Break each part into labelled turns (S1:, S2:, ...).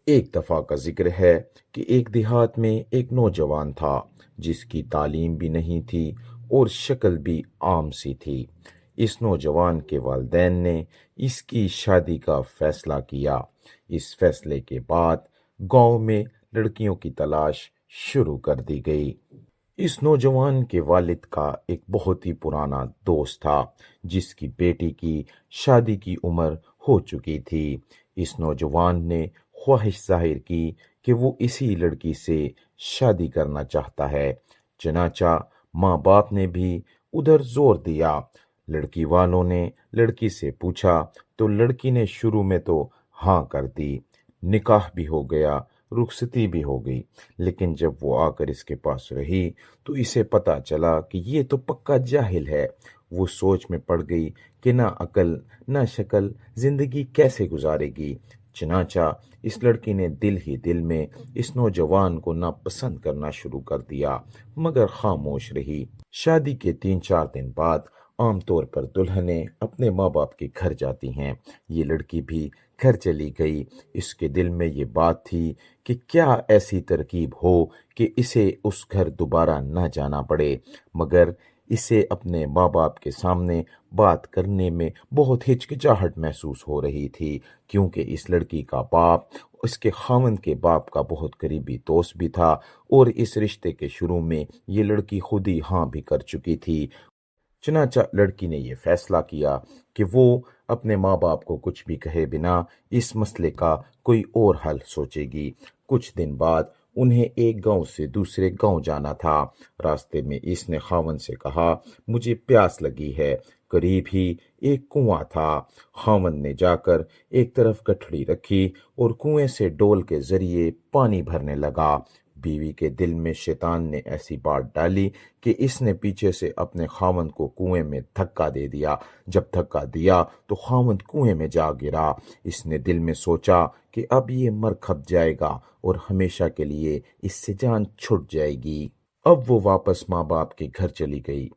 S1: ایک دفعہ کا ذکر ہے کہ ایک دیہات میں ایک نوجوان تھا جس کی تعلیم بھی نہیں تھی اور شکل بھی عام سی تھی۔ اس نوجوان کے والدین نے اس کی شادی کا فیصلہ کیا۔ اس فیصلے کے بعد گاؤں میں لڑکیوں کی تلاش شروع کر دی گئی۔ اس نوجوان کے والد کا ایک بہت ہی پرانا دوست تھا جس کی بیٹی کی شادی کی عمر ہو چکی تھی۔ اس نوجوان نے خواہش ظاہر کی کہ وہ اسی لڑکی سے شادی کرنا چاہتا ہے۔ چنانچہ ماں باپ نے بھی ادھر زور دیا۔ لڑکی والوں نے لڑکی سے پوچھا تو لڑکی نے شروع میں تو ہاں کر دی۔ نکاح بھی ہو گیا، رخصتی بھی ہو گئی، لیکن جب وہ آ کر اس کے پاس رہی تو اسے پتا چلا کہ یہ تو پکا جاہل ہے۔ وہ سوچ میں پڑ گئی کہ نہ عقل نہ شکل، زندگی کیسے گزارے گی۔ چنانچہ اس لڑکی نے دل ہی دل میں اس نوجوان کو ناپسند کرنا شروع کر دیا، مگر خاموش رہی۔ شادی کے 3-4 دن بعد عام طور پر دلہنیں اپنے ماں باپ کے گھر جاتی ہیں۔ یہ لڑکی بھی گھر چلی گئی۔ اس کے دل میں یہ بات تھی کہ کیا ایسی ترکیب ہو کہ اسے اس گھر دوبارہ نہ جانا پڑے، مگر اسے اپنے ماں باپ کے سامنے بات کرنے میں بہت ہچکچاہٹ محسوس ہو رہی تھی، کیونکہ اس لڑکی کا باپ اس کے خاوند کے باپ کا بہت قریبی دوست بھی تھا اور اس رشتے کے شروع میں یہ لڑکی خود ہی ہاں بھی کر چکی تھی۔ چنانچہ لڑکی نے یہ فیصلہ کیا کہ وہ اپنے ماں باپ کو کچھ بھی کہے بنا اس مسئلے کا کوئی اور حل سوچے گی۔ کچھ دن بعد انہیں ایک گاؤں سے دوسرے گاؤں جانا تھا۔ راستے میں اس نے خاوند سے کہا، مجھے پیاس لگی ہے۔ قریب ہی ایک کنواں تھا۔ خاوند نے جا کر ایک طرف گٹھڑی رکھی اور کنویں سے ڈول کے ذریعے پانی بھرنے لگا۔ بیوی کے دل میں شیطان نے ایسی بات ڈالی کہ اس نے پیچھے سے اپنے خاوند کو کنویں میں دھکا دے دیا۔ جب دھکا دیا تو خاوند کنویں میں جا گرا۔ اس نے دل میں سوچا کہ اب یہ مر کھپ جائے گا اور ہمیشہ کے لیے اس سے جان چھٹ جائے گی۔ اب وہ واپس ماں باپ کے گھر چلی گئی۔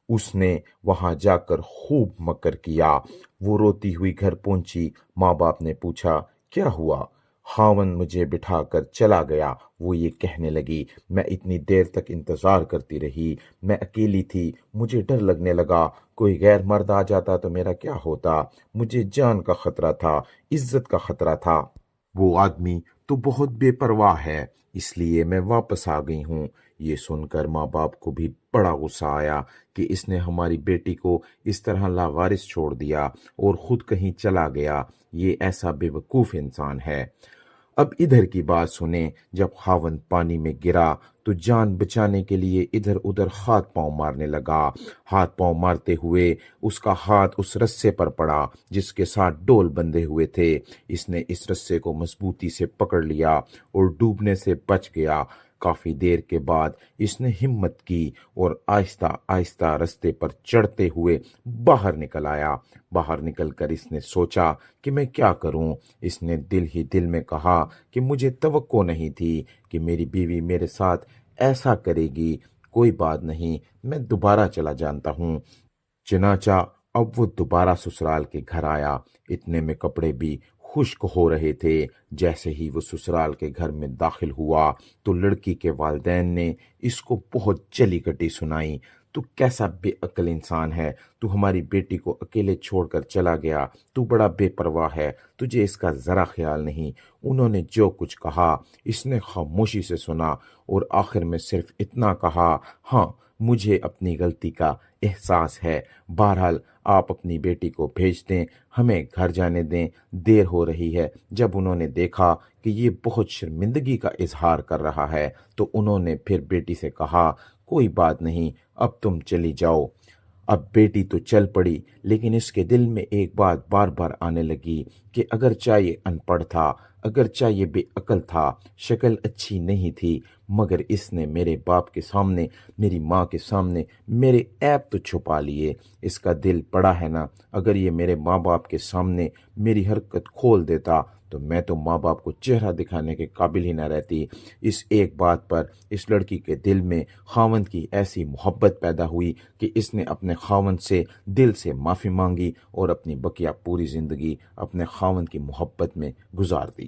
S1: اس نے وہاں جا کر خوب مکر کیا۔ وہ روتی ہوئی گھر پہنچی۔ ماں باپ نے پوچھا، کیا ہوا؟ خاوند مجھے بٹھا کر چلا گیا۔ وہ یہ کہنے لگی، میں اتنی دیر تک انتظار کرتی رہی، میں اکیلی تھی، مجھے ڈر لگنے لگا، کوئی غیر مرد آ جاتا تو میرا کیا ہوتا؟ مجھے جان کا خطرہ تھا، عزت کا خطرہ تھا۔ وہ آدمی تو بہت بے پرواہ ہے، اس لیے میں واپس آ گئی ہوں۔ یہ سن کر ماں باپ کو بھی بڑا غصہ آیا کہ اس نے ہماری بیٹی کو اس طرح لاوارث چھوڑ دیا اور خود کہیں چلا گیا۔ یہ ایسا بے وقوف انسان ہے۔ اب ادھر کی بات سنیں۔ جب خاوند پانی میں گرا تو جان بچانے کے لیے ادھر ادھر ہاتھ پاؤں مارنے لگا۔ ہاتھ پاؤں مارتے ہوئے اس کا ہاتھ اس رسے پر پڑا جس کے ساتھ ڈول بندھے ہوئے تھے۔ اس نے اس رسے کو مضبوطی سے پکڑ لیا اور ڈوبنے سے بچ گیا۔ کافی دیر کے بعد اس نے ہمت کی اور آہستہ آہستہ رستے پر چڑھتے ہوئے باہر نکل آیا۔ باہر نکل کر اس نے سوچا کہ میں کیا کروں۔ اس نے دل ہی دل میں کہا کہ مجھے توقع نہیں تھی کہ میری بیوی میرے ساتھ ایسا کرے گی۔ کوئی بات نہیں، میں دوبارہ چلا جانتا ہوں۔ چنانچہ اب وہ دوبارہ سسرال کے گھر آیا۔ اتنے میں کپڑے بھی خشک ہو رہے تھے۔ جیسے ہی وہ سسرال کے گھر میں داخل ہوا تو لڑکی کے والدین نے اس کو بہت جلی کٹی سنائی۔ تو کیسا بے عقل انسان ہے، تو ہماری بیٹی کو اکیلے چھوڑ کر چلا گیا، تو بڑا بے پرواہ ہے، تجھے اس کا ذرا خیال نہیں۔ انہوں نے جو کچھ کہا اس نے خاموشی سے سنا اور آخر میں صرف اتنا کہا، ہاں مجھے اپنی غلطی کا احساس ہے، بہرحال آپ اپنی بیٹی کو بھیج دیں، ہمیں گھر جانے دیں، دیر ہو رہی ہے۔ جب انہوں نے دیکھا کہ یہ بہت شرمندگی کا اظہار کر رہا ہے تو انہوں نے پھر بیٹی سے کہا، کوئی بات نہیں، اب تم چلی جاؤ۔ اب بیٹی تو چل پڑی، لیکن اس کے دل میں ایک بات بار بار آنے لگی کہ اگرچہ یہ ان پڑھ تھا، اگرچہ یہ بے عقل تھا، شکل اچھی نہیں تھی، مگر اس نے میرے باپ کے سامنے، میری ماں کے سامنے میرے عیب تو چھپا لیے۔ اس کا دل بڑا ہے نا، اگر یہ میرے ماں باپ کے سامنے میری حرکت کھول دیتا تو میں تو ماں باپ کو چہرہ دکھانے کے قابل ہی نہ رہتی۔ اس ایک بات پر اس لڑکی کے دل میں خاوند کی ایسی محبت پیدا ہوئی کہ اس نے اپنے خاوند سے دل سے معافی مانگی اور اپنی بقیہ پوری زندگی اپنے خاوند کی محبت میں گزار دی۔